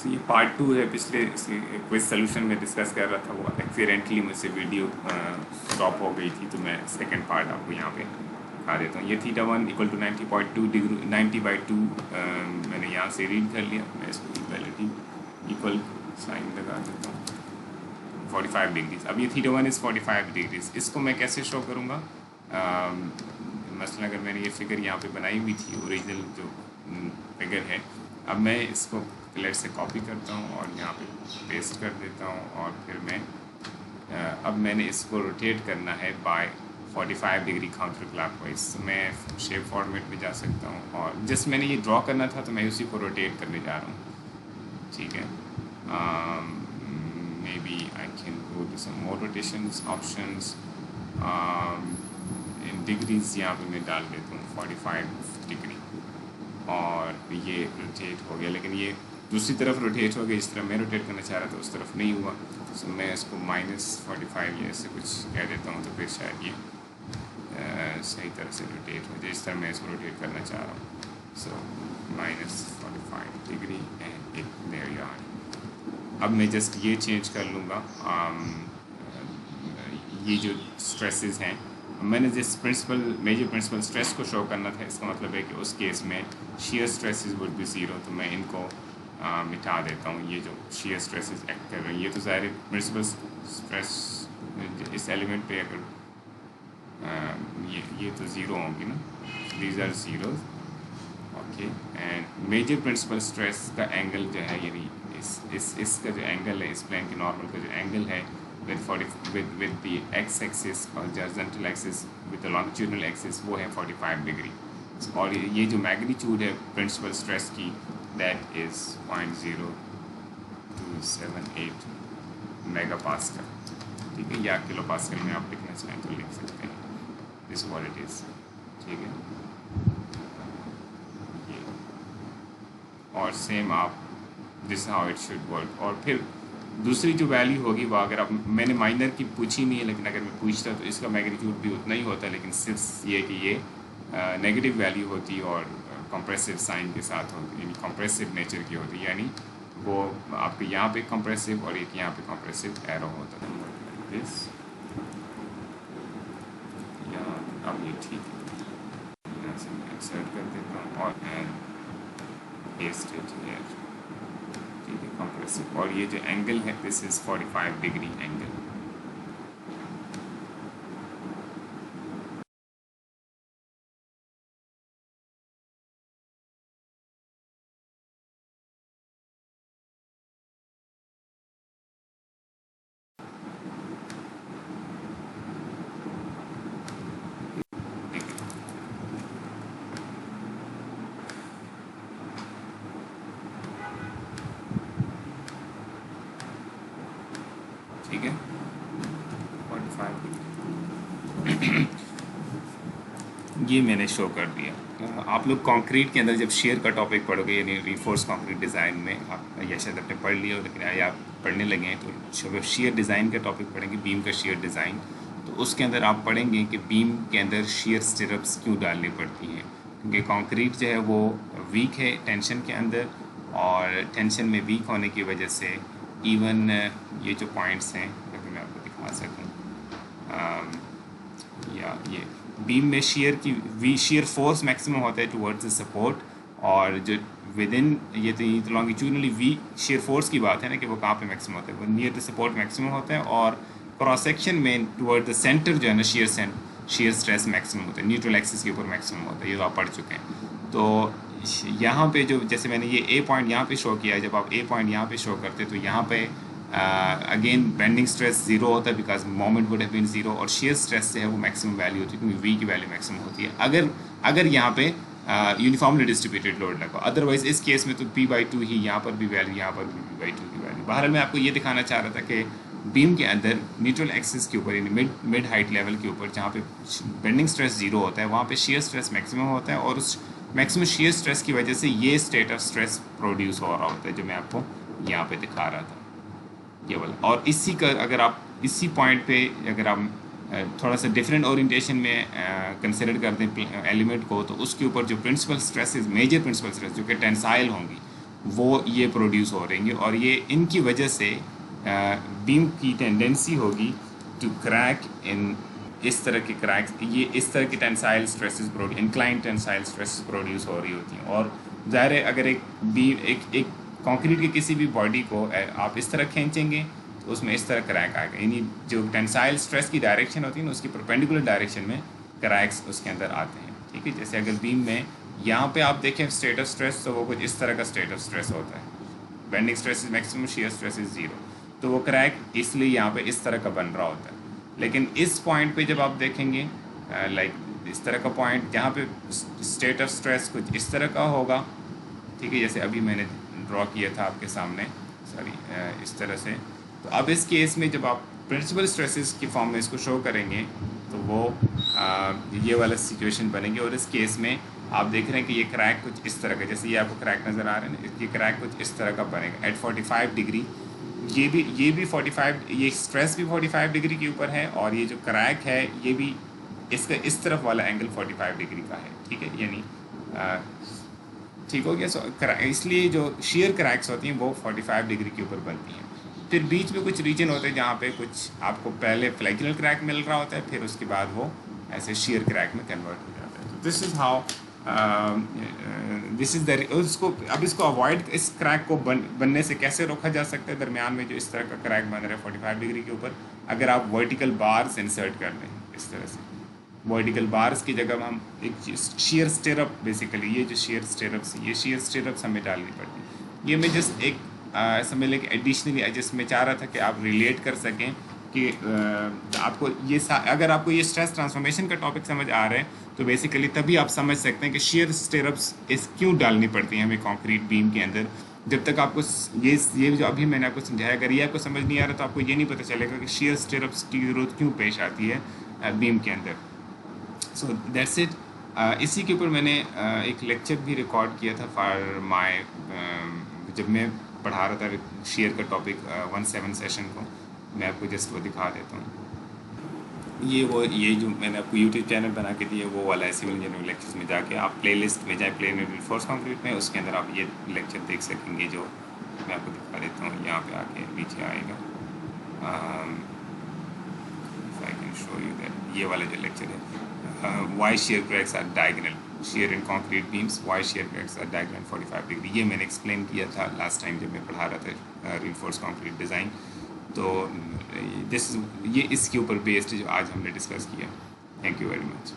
ये पार्ट 2 है। पिछले क्विज सोल्यूशन में डिस्कस कर रहा था, वो एक्सीडेंटली मुझसे वीडियो स्टॉप हो गई थी, तो मैं सेकंड पार्ट आपको यहाँ पे दिखा देता हूँ। ये θ1 = 90.2 डिग्री 90/2 मैंने यहाँ से रीड कर लिया। मैं इसको इक्वलिटी इक्वल साइन लगा देता हूँ 45 डिग्रीज। अब ये θ1 = 45 डिग्रीज। इसको मैं कैसे शो करूँगा? मसलन अगर मैंने ये फिगर यहाँ पे बनाई हुई थी, ओरिजिनल जो फिगर है, अब मैं इसको लेट से कॉपी करता हूँ और यहाँ पे पेस्ट कर देता हूँ, और फिर मैं अब मैंने इसको रोटेट करना है बाय 45 डिग्री काउंटर क्लॉकवाइज। मैं शेप फॉर्मेट में जा सकता हूँ, और जस्ट मैंने ये ड्रॉ करना था तो मैं उसी को रोटेट करने जा रहा हूँ। ठीक है, maybe I can go to some more rotations options. In degrees यहाँ पे मैं डाल देता हूँ 45 डिग्री, और ये रोटेट हो गया। लेकिन ये दूसरी तरफ रोटेट हो गया, इस तरह मैं रोटेट करना चाह रहा था, उस तरफ नहीं हुआ। तो मैं इसको -45 या ऐसे कुछ कह देता हूँ, तो फिर शायद ये सही तरह से रोटेट हो जाए, इस तरह मैं इसको रोटेट करना चाह रहा हूँ। So -45 degree and it there you are. अब मैं जस्ट ये चेंज कर लूँगा। ये जो स्ट्रेसेस हैं, मैंने जिस मेजर प्रिंसिपल स्ट्रेस को शो करना था, इसका मतलब है कि उस केस में shear stresses would be 0, तो मैं इनको मिटा देता हूँ। ये जो shear stresses एक्ट कर रहे हैं, ये तो ज़ाहिर प्रिंसिपल स्ट्रेस इस एलिमेंट पे अगर ये तो ज़ीरो होंगी ना, these are zeros, okay. And major principal stress का एंगल जो है, यानी इसका जो एंगल है, इस प्लेन के नॉर्मल का जो एंगल है with the x axis और horizontal axis with the longitudinal axis, वो है 45 डिग्री। और ये जो मैग्नीट्यूड है प्रिंसिपल स्ट्रेस की, दैट इज़ 0.0278 मेगापास्कल। ठीक है, या किलो पास्कल में आप लिखना चाहें तो लिख सकते हैं। This what it is. ठीक है, ये और सेम आप this how it should work. और फिर दूसरी जो वैल्यू होगी वो, अगर आप, मैंने माइनर की पूछी नहीं है, लेकिन अगर मैं पूछता तो इसका मैग्नीट्यूड भी उतना ही होता, लेकिन सिर्फ ये कि ये नेगेटिव वैल्यू होती और कंप्रेसिव साइन के साथ होती, यानी कंप्रेसिव नेचर की होती, यानी वो आपके यहाँ पे कंप्रेसिव और एक यहाँ पे कंप्रेसिव एरो होता है। दिस या अब ये ठीक है, यहाँ से मैं इंसर्ट कर देता हूँ और पेस्ट इट हियर। ठीक है, कंप्रेसिव। और ये जो एंगल है, दिस इज़ 45 डिग्री एंगल। ठीक है, 45 डिग्री ये मैंने शो कर दिया। आप लोग कंक्रीट के अंदर जब शेयर का टॉपिक पढ़ोगे, यानी रीफोर्स कंक्रीट डिज़ाइन में, आप या शायद आपने पढ़ लिया हो, लेकिन आप पढ़ने लगे हैं, तो जब शेयर डिज़ाइन का टॉपिक पढ़ेंगे, बीम का शेयर डिज़ाइन, तो उसके अंदर आप पढ़ेंगे कि बीम के अंदर शेयर स्टिरप्स क्यों डालनी पड़ती हैं। क्योंकि कंक्रीट जो है वो वीक है टेंशन के अंदर, और टेंशन में वीक होने की वजह से इवन ये जो पॉइंट्स हैं, अगर मैं आपको दिखा सकूँ, या ये बीम में शेयर फोर्स मैक्सिमम होता है टुवर्ड्स द सपोर्ट, और जो विद इन ये तो लॉन्गिट्यूडनली वीक शेयर फोर्स की बात है ना, कि वो कहाँ पे मैक्सिमम होता है, वो नियर द सपोर्ट मैक्सिमम होता है, और क्रॉस सेक्शन में टुवर्ड द सेंटर जो है ना, शेयर स्ट्रेस मैक्सिमम होता है, न्यूट्रल एक्सिस के ऊपर मैक्सिमम होता है। ये तो आप पढ़ चुके हैं। तो यहाँ पे जो, जैसे मैंने ये ए पॉइंट यहाँ पे शो किया है, जब आप ए पॉइंट यहाँ पे शो करते तो यहाँ पे अगेन बेंडिंग स्ट्रेस 0 होता है, because moment would have been 0, और शेयर स्ट्रेस से है वो मैक्सिमम वैल्यू होती है, क्योंकि वी की वैल्यू मैक्सिमम होती है अगर यहाँ पे यूनिफॉर्मली डिस्ट्रीब्यूटेड लोड लगा। अदरवाइज इस केस में तो P/2 ही, यहाँ पर भी वैल्यू, यहाँ पर भी P/2 की वैल्यू। बहरहाल मैं आपको ये दिखाना चाह रहा था कि बीम के अंदर न्यूट्रल एक्सिस के ऊपर, यानी मिड हाइट लेवल के ऊपर, जहाँ पे बेंडिंग स्ट्रेस 0 होता है, वहाँ पे शेयर स्ट्रेस मैक्सिमम होता है, और उस मैक्सिमम शेयर स्ट्रेस की वजह से ये स्टेट ऑफ स्ट्रेस प्रोड्यूस हो रहा होता है, जो मैं आपको यहाँ पे दिखा रहा था केवल। और इसी का, अगर आप इसी पॉइंट पे अगर आप थोड़ा सा डिफरेंट ओरिएंटेशन में कंसिडर कर दें एलिमेंट को, तो उसके ऊपर जो principal stresses, major principal stress जो कि टेंसाइल होंगी, वो ये प्रोड्यूस हो रहेंगे, और ये इनकी वजह से बीम की टेंडेंसी होगी टू क्रैक इन इस तरह के क्रैक्स, ये इस तरह की tensile stresses incline tensile stresses produce हो रही होती हैं। और ज़ाहिर है अगर एक बीम एक कंक्रीट की किसी भी बॉडी को आप इस तरह खींचेंगे तो उसमें इस तरह क्रैक आएगा, यानी जो टेंसाइल स्ट्रेस की डायरेक्शन होती है ना उसकी परपेंडिकुलर डायरेक्शन में क्रैक्स उसके अंदर आते हैं। ठीक है, जैसे अगर बीम में यहाँ पे आप देखें स्टेट ऑफ स्ट्रेस, तो वो कुछ इस तरह का स्टेट ऑफ स्ट्रेस होता है, bending stress is maximum, shear stress is zero, तो वो क्रैक इसलिए यहाँ पे इस तरह का बन रहा होता है। लेकिन इस पॉइंट पे जब आप देखेंगे लाइक इस तरह का पॉइंट जहाँ पे स्टेट ऑफ स्ट्रेस कुछ इस तरह का होगा, ठीक है, जैसे अभी मैंने ड्रॉ किया था आपके सामने, सॉरी इस तरह से। तो अब इस केस में जब आप प्रिंसिपल स्ट्रेसेस की फॉर्म में इसको शो करेंगे तो वो ये वाला सिचुएशन बनेंगे, और इस केस में आप देख रहे हैं कि ये क्रैक कुछ इस तरह का, जैसे ये आपको क्रैक नज़र आ रहे हैं ना, ये क्रैक कुछ इस तरह का बनेगा एट 45 डिग्री। ये भी 45, ये स्ट्रेस भी 45 डिग्री के ऊपर है, और ये जो क्रैक है ये भी इसका इस तरफ वाला एंगल 45 डिग्री का है। ठीक है, यानी ठीक हो गया। सो इसलिए जो शेयर क्रैक्स होती हैं वो 45 डिग्री के ऊपर बनती हैं। फिर बीच में कुछ रीजन होते हैं जहाँ पे कुछ आपको पहले फ्लैक्यूलर क्रैक मिल रहा होता है, फिर उसके बाद वो ऐसे शेयर क्रैक में कन्वर्ट हो जाता है। तो this is how this is the उसको अब इसको अवॉइड, इस क्रैक को बनने से कैसे रोका जा सकता है दरमियान में जो इस तरह का क्रैक बन रहा है 45 डिग्री के ऊपर, अगर आप वर्टिकल बार्स इंसर्ट कर लें इस तरह से। वर्टिकल बार्स की जगह हम एक शेयर स्टिरअप, बेसिकली ये जो शेयर स्टिरअप्स, ये शेयर स्टिरअप्स हमें डालनी पड़ती। ये मैं जस्ट एक समझ लें कि एडिशनली जस्ट मैं चाह रहा था कि आप रिलेट कर सकें कि आपको ये अगर आपको ये स्ट्रेस ट्रांसफॉर्मेशन का टॉपिक समझ आ रहा है तो बेसिकली तभी आप समझ सकते हैं कि शेयर स्टिरअप्स इस क्यों डालनी पड़ती हैं हमें कंक्रीट बीम के अंदर। जब तक आपको ये जो अभी मैंने आपको समझाया, अगर ये आपको समझ नहीं आ रहा तो आपको ये नहीं पता चलेगा कि शेयर स्टिरअप्स की ज़रूरत क्यों पेश आती है बीम के अंदर। So that's it. इसी के ऊपर मैंने एक लेक्चर भी रिकॉर्ड किया था फॉर माय, जब मैं पढ़ा रहा था शेयर का टॉपिक 17 सेशन को, मैं आपको जस्ट वो दिखा देता हूँ। ये जो मैंने आपको यूट्यूब चैनल बना के दिया वो वाला है, सिविल इंजीनियरिंग लेक्चर्स में जाके आप प्लेलिस्ट में जाए, प्लेन रिइंफोर्स कंक्रीट में, उसके अंदर आप ये लेक्चर देख सकेंगे जो मैं आपको दिखा देता हूँ। यहाँ पे आके नीचे आएगा, I can show you that, ये वाला जो लेक्चर है why shear cracks are diagonal, shear in concrete beams, why shear cracks are diagonal 45 degree, ये मैंने एक्सप्लेन किया था लास्ट टाइम जब मैं पढ़ा रहा था रिइंफोर्स कंक्रीट डिज़ाइन। तो ये इसके ऊपर बेस्ड जो आज हमने डिस्कस किया। Thank you very much.